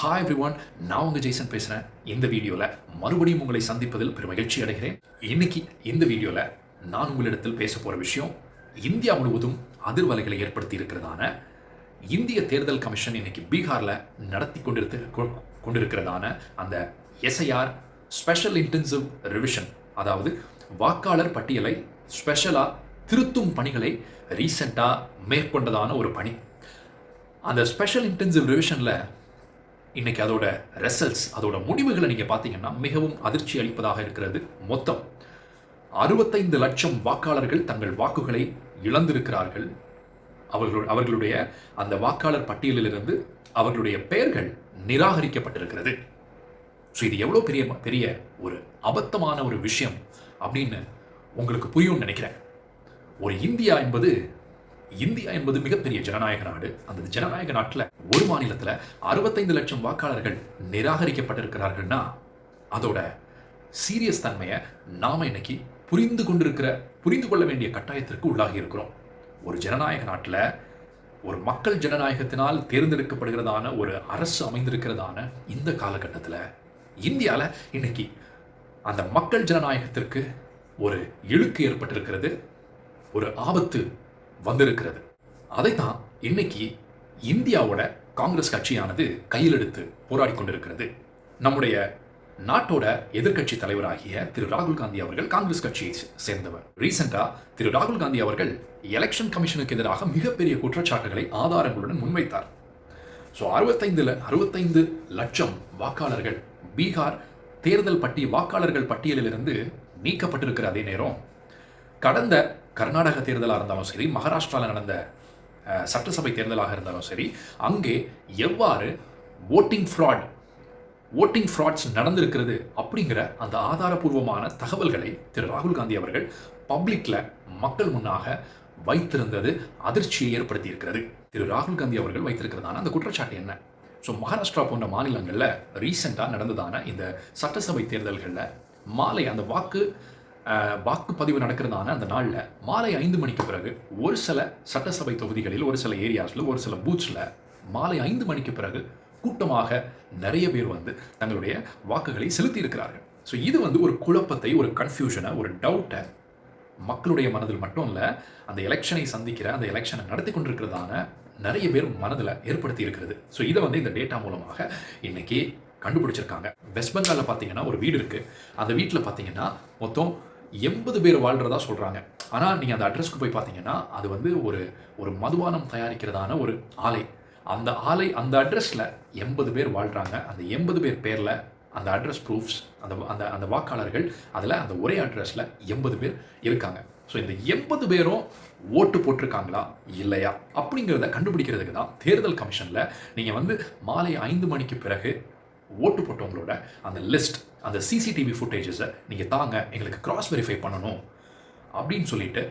Hi everyone, நான் உங்கள் ஜெய்சன் பேசுகிறேன். இந்த வீடியோவில் மறுபடியும் உங்களை சந்திப்பதில் பெரும் மகிழ்ச்சி அடைகிறேன். இன்னைக்கு இந்த வீடியோவில் நான் உங்களிடத்தில் பேச போகிற விஷயம் இந்தியா முழுவதும் அதிர்வலைகளை ஏற்படுத்தி இருக்கிறதான இந்திய தேர்தல் கமிஷன் இன்னைக்கு பீகாரில் நடத்தி கொண்டிருக்கிறதான அந்த எஸ்ஐஆர் ஸ்பெஷல் இன்டென்சிவ் ரிவிஷன், அதாவது வாக்காளர் பட்டியலை ஸ்பெஷலாக திருத்தும் பணிகளை ரீசெண்டாக மேற்கொண்டதான ஒரு பணி. அந்த ஸ்பெஷல் இன்டென்சிவ் ரிவிஷனில் இன்னைக்கு அதோட ரிசல்ட்ஸ், அதோட முடிவுகளை நீங்கள் பார்த்தீங்கன்னா மிகவும் அதிர்ச்சி அளிப்பதாக இருக்கிறது. மொத்தம் 65 லட்சம் வாக்காளர்கள் தங்கள் வாக்குகளை இழந்திருக்கிறார்கள். அவர்களுடைய அந்த வாக்காளர் பட்டியலிலிருந்து அவர்களுடைய பெயர்கள் நிராகரிக்கப்பட்டிருக்கிறது. ஸோ இது எவ்வளோ பெரிய ஒரு அபத்தமான ஒரு விஷயம் அப்படின்னு உங்களுக்கு புரியும்னு நினைக்கிறேன். ஒரு இந்தியா என்பது மிகப்பெரிய ஜனநாயக நாடு. அந்த ஜனநாயக நாட்டில் ஒரு மாநிலத்தில் 65 லட்சம் வாக்காளர்கள் நிராகரிக்கப்பட்டிருக்கிறார்கள்னா அதோட சீரியஸ் தன்மையை நாம இன்னைக்கு புரிந்து கொள்ள வேண்டிய கட்டாயத்திற்கு உள்ளாகி இருக்கிறோம். ஒரு ஜனநாயக நாட்டில் ஒரு மக்கள் ஜனநாயகத்தினால் தேர்ந்தெடுக்கப்படுகிறதான ஒரு அரசு அமைந்திருக்கிறதான இந்த காலகட்டத்தில் இந்தியாவில் இன்னைக்கு அந்த மக்கள் ஜனநாயகத்திற்கு ஒரு இழுக்கு ஏற்பட்டிருக்கிறது, ஒரு ஆபத்து வந்திருக்கிறது. அதைத்தான் இன்னைக்கு இந்தியாவோட காங்கிரஸ் கட்சியானது கையில் எடுத்து போராடி கொண்டிருக்கிறது. நம்முடைய நாட்டோட எதிர்கட்சி தலைவராகிய திரு ராகுல் காந்தி அவர்கள் காங்கிரஸ் கட்சியை சேர்ந்தவர். ரீசெண்டா திரு ராகுல் காந்தி அவர்கள் எலெக்ஷன் கமிஷனுக்கு எதிராக மிகப்பெரிய குற்றச்சாட்டுகளை ஆதாரங்களுடன் முன்வைத்தார். ஸோ 65 லட்சம் வாக்காளர்கள் பீகார் தேர்தல் வாக்காளர்கள் பட்டியலிலிருந்து நீக்கப்பட்டிருக்கிற அதே நேரம் கடந்த கர்நாடக தேர்தலாக இருந்தாலும் சரி, மகாராஷ்டிராவில் நடந்த சட்டசபை தேர்தலாக இருந்தாலும் சரி, அங்கே எவ்வாறு ஓட்டிங் ஃப்ராட்ஸ் நடந்திருக்கிறது அப்படிங்கிற அந்த ஆதாரபூர்வமான தகவல்களை திரு ராகுல் காந்தி அவர்கள் பப்ளிக்ல மக்கள் முன்னாக வைத்திருந்தது அதிர்ச்சியை ஏற்படுத்தி இருக்கிறது. திரு ராகுல் காந்தி அவர்கள் வைத்திருக்கிறதான அந்த குற்றச்சாட்டு என்ன? ஸோ மகாராஷ்டிரா போன்ற மாநிலங்களில் ரீசெண்டாக நடந்ததான இந்த சட்டசபை தேர்தல்களில் மாலை அந்த வாக்குப்பதிவு நடக்கிறதான அந்த நாளில் மாலை 5 மணிக்கு பிறகு ஒரு சில சட்டசபை தொகுதிகளில், ஒரு சில ஏரியாஸில், ஒரு சில பூத்ஸில் மாலை 5 மணிக்கு பிறகு கூட்டமாக நிறைய பேர் வந்து தங்களுடைய வாக்குகளை செலுத்தி இருக்கிறார்கள். ஸோ இது ஒரு குழப்பத்தை, ஒரு கன்ஃபியூஷனை, ஒரு டவுட்டை மக்களுடைய மனதில் மட்டும் இல்லை, அந்த எலெக்ஷனை சந்திக்கிற, அந்த எலெக்ஷனை நடத்தி கொண்டிருக்கிறதான நிறைய பேர் மனதில் ஏற்படுத்தி இருக்கிறது. ஸோ இதை இந்த டேட்டா மூலமாக இன்னைக்கு கண்டுபிடிச்சிருக்காங்க. வெஸ்ட் பெங்காலில் பார்த்தீங்கன்னா ஒரு வீடு இருக்குது. அந்த வீட்டில் பார்த்தீங்கன்னா மொத்தம் 80 பேர் வாழ்கிறதா சொல்கிறாங்க. ஆனால் நீங்கள் அந்த அட்ரஸ்க்கு போய் பார்த்தீங்கன்னா அது ஒரு மதுபானம் தயாரிக்கிறதான ஒரு ஆலை. அந்த அட்ரஸில் 80 பேர் வாழ்கிறாங்க. அந்த 80 பேர் பேரில் அந்த அட்ரஸ் ப்ரூஃப்ஸ், அந்த வாக்காளர்கள் அதில் அந்த ஒரே அட்ரஸில் 80 பேர் இருக்காங்க. ஸோ இந்த 80 பேரும் ஓட்டு போட்டிருக்காங்களா இல்லையா அப்படிங்கிறத கண்டுபிடிக்கிறதுக்கு தான் தேர்தல் கமிஷனில் நீங்கள் மாலை 5 மணிக்கு பிறகு ஓட்டு போட்டவங்களோட அந்த லிஸ்ட், அந்த சிசிடிவி ஃபுட்டேஜஸை நீங்கள் தாங்க, எங்களுக்கு கிராஸ் வெரிஃபை பண்ணணும் அப்படின்னு சொல்லிட்டு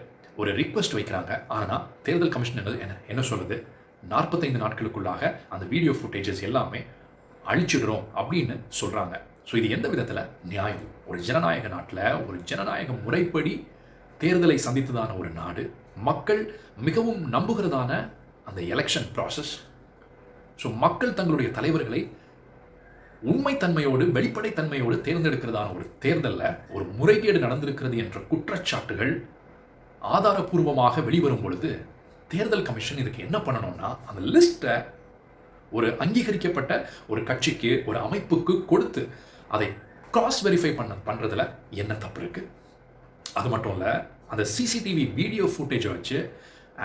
ஒரு ரிக்வெஸ்ட் வைக்கிறாங்க. ஆனால் தேர்தல் கமிஷன் என்ன சொல்லுது? 45 நாட்களுக்குள்ளாக அந்த வீடியோ ஃபுட்டேஜஸ் எல்லாமே அழிச்சிடுறோம் அப்படின்னு சொல்கிறாங்க. ஸோ இது எந்த விதத்தில் நியாயம்? ஒரு ஜனநாயக நாட்டில், ஒரு ஜனநாயக முறைப்படி தேர்தலை சந்தித்ததான ஒரு நாடு, மக்கள் மிகவும் நம்புகிறதான அந்த எலெக்ஷன் ப்ராசஸ். ஸோ மக்கள் தங்களுடைய தலைவர்களை உண்மைத்தன்மையோடு, வெளிப்படைத்தன்மையோடு தேர்ந்தெடுக்கிறதான ஒரு தேர்தலில் ஒரு முறைகேடு நடந்திருக்கிறது என்ற குற்றச்சாட்டுகள் ஆதாரபூர்வமாக வெளிவரும் பொழுது தேர்தல் கமிஷன் இதுக்கு என்ன பண்ணணும்னா அந்த லிஸ்ட்டை ஒரு அங்கீகரிக்கப்பட்ட ஒரு கட்சிக்கு, ஒரு அமைப்புக்கு கொடுத்து அதை கிராஸ் வெரிஃபை பண்ணுறதுல என்ன தப்பு இருக்குது? அது மட்டும் இல்லை, அந்த சிசிடிவி வீடியோ ஃபுட்டேஜை வச்சு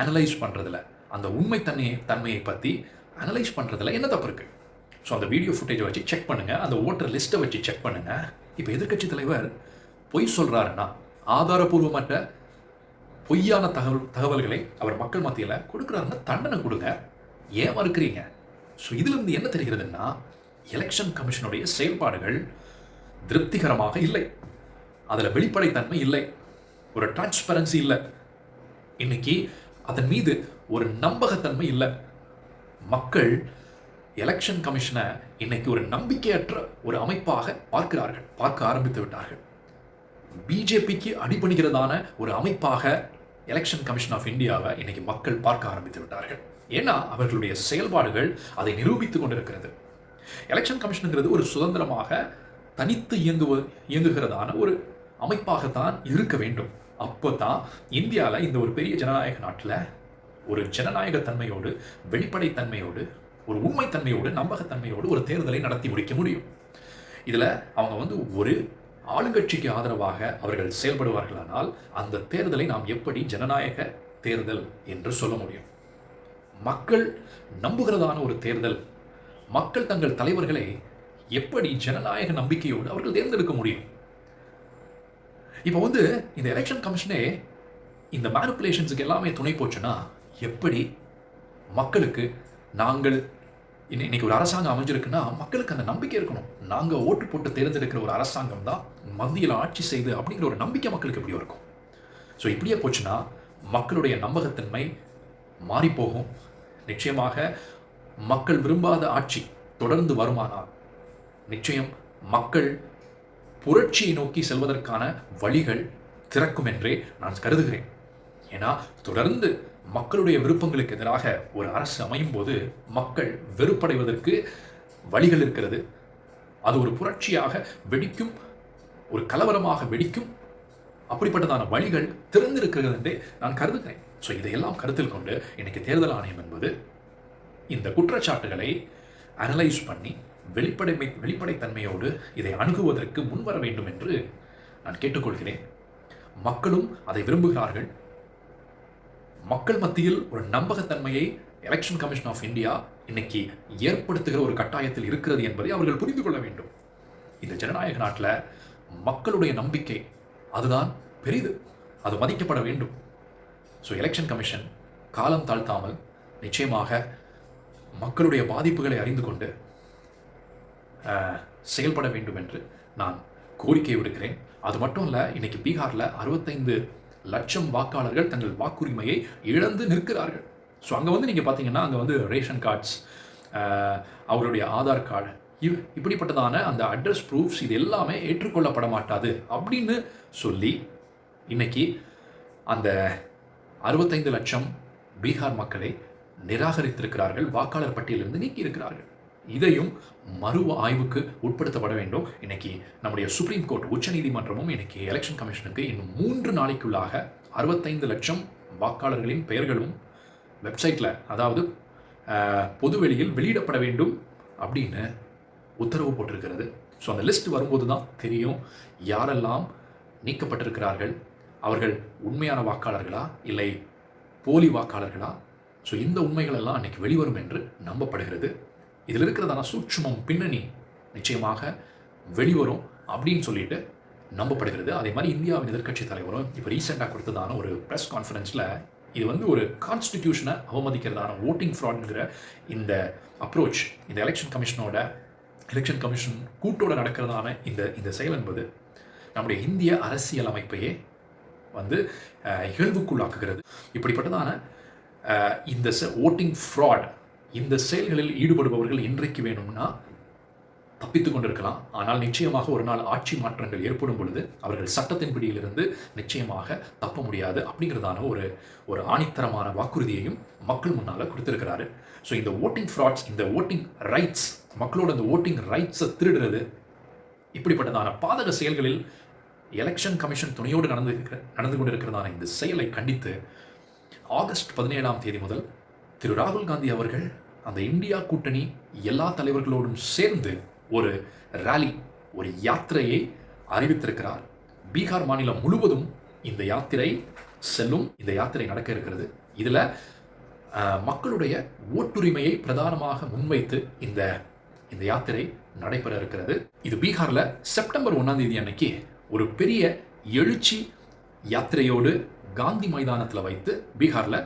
அனலைஸ் பண்ணுறதுல, அந்த தன்மையை பற்றி அனலைஸ் பண்ணுறதுல என்ன தப்பு இருக்குது? ஸோ அந்த வீடியோ ஃபுட்டேஜை வச்சு செக் பண்ணுங்கள், அந்த ஓட்டர் லிஸ்ட்டை வச்சு செக் பண்ணுங்கள். இப்போ எதிர்க்கட்சி தலைவர் பொய் சொல்கிறாருன்னா, ஆதாரபூர்வமற்ற பொய்யான தகவல்களை அவர் மக்கள் மத்தியில் கொடுக்குறாருன்னா தண்டனை கொடுங்க. ஏன் மறுக்கிறீங்க? ஸோ இதிலிருந்து என்ன தெரிகிறதுன்னா, எலெக்ஷன் கமிஷனுடைய செயல்பாடுகள் திருப்திகரமாக இல்லை, அதில் வெளிப்படைத்தன்மை இல்லை, ஒரு டிரான்ஸ்பரன்சி இல்லை, இன்னைக்கு அதன் மீது ஒரு நம்பகத்தன்மை இல்லை. மக்கள் எலெக்ஷன் கமிஷனை இன்னைக்கு ஒரு நம்பிக்கையற்ற ஒரு அமைப்பாக பார்க்க ஆரம்பித்து விட்டார்கள். பிஜேபிக்கு அடிபணிகிறதான ஒரு அமைப்பாக எலெக்ஷன் கமிஷன் ஆஃப் இந்தியாவை இன்னைக்கு மக்கள் பார்க்க ஆரம்பித்து விட்டார்கள். ஏன்னா அவர்களுடைய செயல்பாடுகள் அதை நிரூபித்துக் கொண்டிருக்கிறது. எலெக்ஷன் கமிஷனுங்கிறது ஒரு சுதந்திரமாக தனித்து இயங்குகிறதான ஒரு அமைப்பாகத்தான் இருக்க வேண்டும். அப்போ தான் இந்தியாவில் இந்த ஒரு பெரிய ஜனநாயக நாட்டில் ஒரு ஜனநாயக தன்மையோடு, வெளிப்படைத்தன்மையோடு, ஒரு உண்மைத்தன்மையோடு, நம்பகத்தன்மையோடு ஒரு தேர்தலை நடத்தி முடிக்க முடியும். இதில் அவங்க ஒரு ஆளுங்கட்சிக்கு ஆதரவாக அவர்கள் செயல்படுவார்களானால் அந்த தேர்தலை நாம் எப்படி ஜனநாயக தேர்தல் என்று சொல்ல முடியும்? மக்கள் நம்புகிறதான ஒரு தேர்தல், மக்கள் தங்கள் தலைவர்களை எப்படி ஜனநாயக நம்பிக்கையோடு அவர்கள் தேர்ந்தெடுக்க முடியும்? இப்போ இந்த எலெக்ஷன் கமிஷனே இந்த மேனிப்புலேஷன்ஸுக்கு எல்லாமே துணை போச்சுன்னா எப்படி மக்களுக்கு நாங்கள் இன்னைக்கு ஒரு அரசாங்கம் அமைஞ்சிருக்குன்னா மக்களுக்கு அந்த நம்பிக்கை இருக்கணும். நாங்கள் ஓட்டு போட்டு தேர்ந்தெடுக்கிற ஒரு அரசாங்கம் தான் மத்தியில் ஆட்சி செய்து அப்படிங்கிற ஒரு நம்பிக்கை மக்களுக்கு எப்படி இருக்கும்? ஸோ இப்படியே போச்சுன்னா மக்களுடைய நம்பகத்தன்மை மாறிப்போகும். நிச்சயமாக மக்கள் விரும்பாத ஆட்சி தொடர்ந்து வருமானால் நிச்சயம் மக்கள் புரட்சியை நோக்கி செல்வதற்கான வழிகள் திறக்கும் என்றே நான் கருதுகிறேன். ஏன்னா தொடர்ந்து மக்களுடைய விருப்பங்களுக்கு எதிராக ஒரு அரசு அமையும் போது மக்கள் வெறுப்படைவதற்கு வழிகள் இருக்கிறது. அது ஒரு புரட்சியாக வெடிக்கும், ஒரு கலவரமாக வெடிக்கும். அப்படிப்பட்டதான வழிகள் திறந்திருக்கிறது என்றே நான் கருதுகிறேன். ஸோ இதையெல்லாம் கருத்தில் கொண்டு இன்னைக்கு தேர்தல் ஆணையம் என்பது இந்த குற்றச்சாட்டுகளை அனலைஸ் பண்ணி வெளிப்படைத்தன்மையோடு இதை அணுகுவதற்கு முன்வர வேண்டும் என்று நான் கேட்டுக்கொள்கிறேன். மக்களும் அதை விரும்புகிறார்கள். மக்கள் மத்தியில் ஒரு நம்பகத்தன்மையை எலெக்ஷன் கமிஷன் ஆஃப் இந்தியா இன்னைக்கு ஏற்படுத்துகிற ஒரு கட்டாயத்தில் இருக்கிறது என்பதை அவர்கள் புரிந்து கொள்ள வேண்டும். இந்த ஜனநாயக நாட்டில் மக்களுடைய நம்பிக்கை அதுதான் பெரிது, அது மதிக்கப்பட வேண்டும். ஸோ எலெக்ஷன் கமிஷன் காலம் தாழ்த்தாமல் நிச்சயமாக மக்களுடைய பாதிப்புகளை அறிந்து கொண்டு செயல்பட வேண்டும் என்று நான் கோரிக்கை விடுக்கிறேன். அது மட்டும் இல்லை, இன்னைக்கு பீகாரில் 65 லட்சம் வாக்காளர்கள் தங்கள் வாக்குரிமையை இழந்து நிற்கிறார்கள். ஸோ அங்கே நீங்கள் பார்த்தீங்கன்னா அங்கே ரேஷன் கார்ட்ஸ், அவருடைய ஆதார் கார்டு, இப்படிப்பட்டதான அந்த அட்ரஸ் ப்ரூஃப்ஸ் இது எல்லாமே ஏற்றுக்கொள்ளப்பட மாட்டாது அப்படின்னு சொல்லி இன்னைக்கு அந்த 65 லட்சம் பீகார் மக்களை நிராகரித்திருக்கிறார்கள், வாக்காளர் பட்டியலிருந்து நீக்கி இருக்கிறார்கள். இதையும் மறு ஆய்வுக்கு உட்படுத்தப்பட வேண்டும். இன்னைக்கு நம்முடைய சுப்ரீம் கோர்ட், உச்ச நீதிமன்றமும் இன்னைக்கு எலெக்ஷன் கமிஷனுக்கு இன்னும் 3 நாளைக்குள்ளாக 65 லட்சம் வாக்காளர்களின் பெயர்களும் வெப்சைட்டில், அதாவது பொதுவெளியில் வெளியிடப்பட வேண்டும் அப்படின்னு உத்தரவு போட்டிருக்கிறது. ஸோ அந்த லிஸ்ட் வரும்போது தான் தெரியும் யாரெல்லாம் நீக்கப்பட்டிருக்கிறார்கள், அவர்கள் உண்மையான வாக்காளர்களா இல்லை போலி வாக்காளர்களா. ஸோ இந்த உண்மைகள் எல்லாம் அன்னைக்கு வெளிவரும் என்று நம்பப்படுகிறது. இதில் இருக்கிறதான சூட்சுமம் பின்னணி நிச்சயமாக வெளிவரும் அப்படின்னு சொல்லிட்டு நம்பப்படுகிறது. அதே மாதிரி இந்தியாவின் எதிர்க்கட்சி தலைவரும் இப்போ ரீசெண்டாக கொடுத்ததான ஒரு ப்ரெஸ் கான்ஃபரன்ஸில் இது ஒரு கான்ஸ்டிடியூஷனை அவமதிக்கிறதான ஓட்டிங் ஃப்ராட்ங்கிற இந்த அப்ரோச், இந்த எலெக்ஷன் கமிஷன் கூட்டோட நடக்கிறதான இந்த செயல் என்பது நம்முடைய இந்திய அரசியல் அமைப்பையே இகழ்வுக்குள்ளாக்குகிறது. இப்படிப்பட்டதான இந்த ஓட்டிங் ஃப்ராட், இந்த செயல்களில் ஈடுபடுபவர்கள் இன்றைக்கு வேணும்னா தப்பித்து கொண்டிருக்கலாம். ஆனால் நிச்சயமாக ஒரு நாள் ஆட்சி மாற்றங்கள் ஏற்படும் பொழுது அவர்கள் சட்டத்தின் பிடியிலிருந்து நிச்சயமாக தப்ப முடியாது அப்படிங்கிறதான ஒரு ஆணித்தரமான வாக்குறுதியையும் மக்கள் முன்னால் கொடுத்திருக்கிறாரு. ஸோ இந்த ஓட்டிங் ஃப்ராட்ஸ், இந்த ஓட்டிங் ரைட்ஸ், மக்களோட இந்த ஓட்டிங் ரைட்ஸை திருடுறது, இப்படிப்பட்டதான பாதக செயல்களில் எலெக்ஷன் கமிஷன் துணையோடு நடந்து கொண்டிருக்கிறதான இந்த செயலை கண்டித்து ஆகஸ்ட் 17ஆம் தேதி முதல் திரு ராகுல் காந்தி அவர்கள் அந்த இந்தியா கூட்டணி எல்லா தலைவர்களோடும் சேர்ந்து ஒரு ராலி, ஒரு யாத்திரையை அறிவித்திருக்கிறார். பீகார் மாநிலம் முழுவதும் இந்த யாத்திரை செல்லும். இந்த யாத்திரை நடக்க இருக்கிறது. இதில் மக்களுடைய ஓட்டுரிமையை பிரதானமாக முன்வைத்து இந்த யாத்திரை நடைபெற இருக்கிறது. இது பீகாரில் செப்டம்பர் 1ஆம் தேதி அன்னைக்கு ஒரு பெரிய எழுச்சி யாத்திரையோடு காந்தி மைதானத்தில் வைத்து பீகாரில்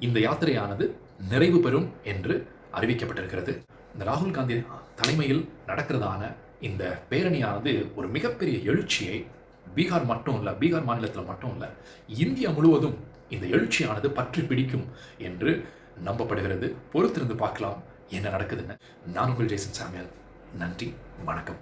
இந்த யாத்திரையானது நிறைவு பெறும் என்று அறிவிக்கப்பட்டிருக்கிறது. இந்த ராகுல் காந்தி தலைமையில் நடக்கிறதான இந்த பேரணியானது ஒரு மிகப்பெரிய எழுச்சியை பீகார் மாநிலத்தில் மட்டும் இல்லை, இந்தியா முழுவதும் இந்த எழுச்சியானது பற்றி பிடிக்கும் என்று நம்பப்படுகிறது. பொறுத்திருந்து பார்க்கலாம் என்ன நடக்குதுன்னு. நான் உங்கள் ஜேசன் சாமுவேல். நன்றி, வணக்கம்.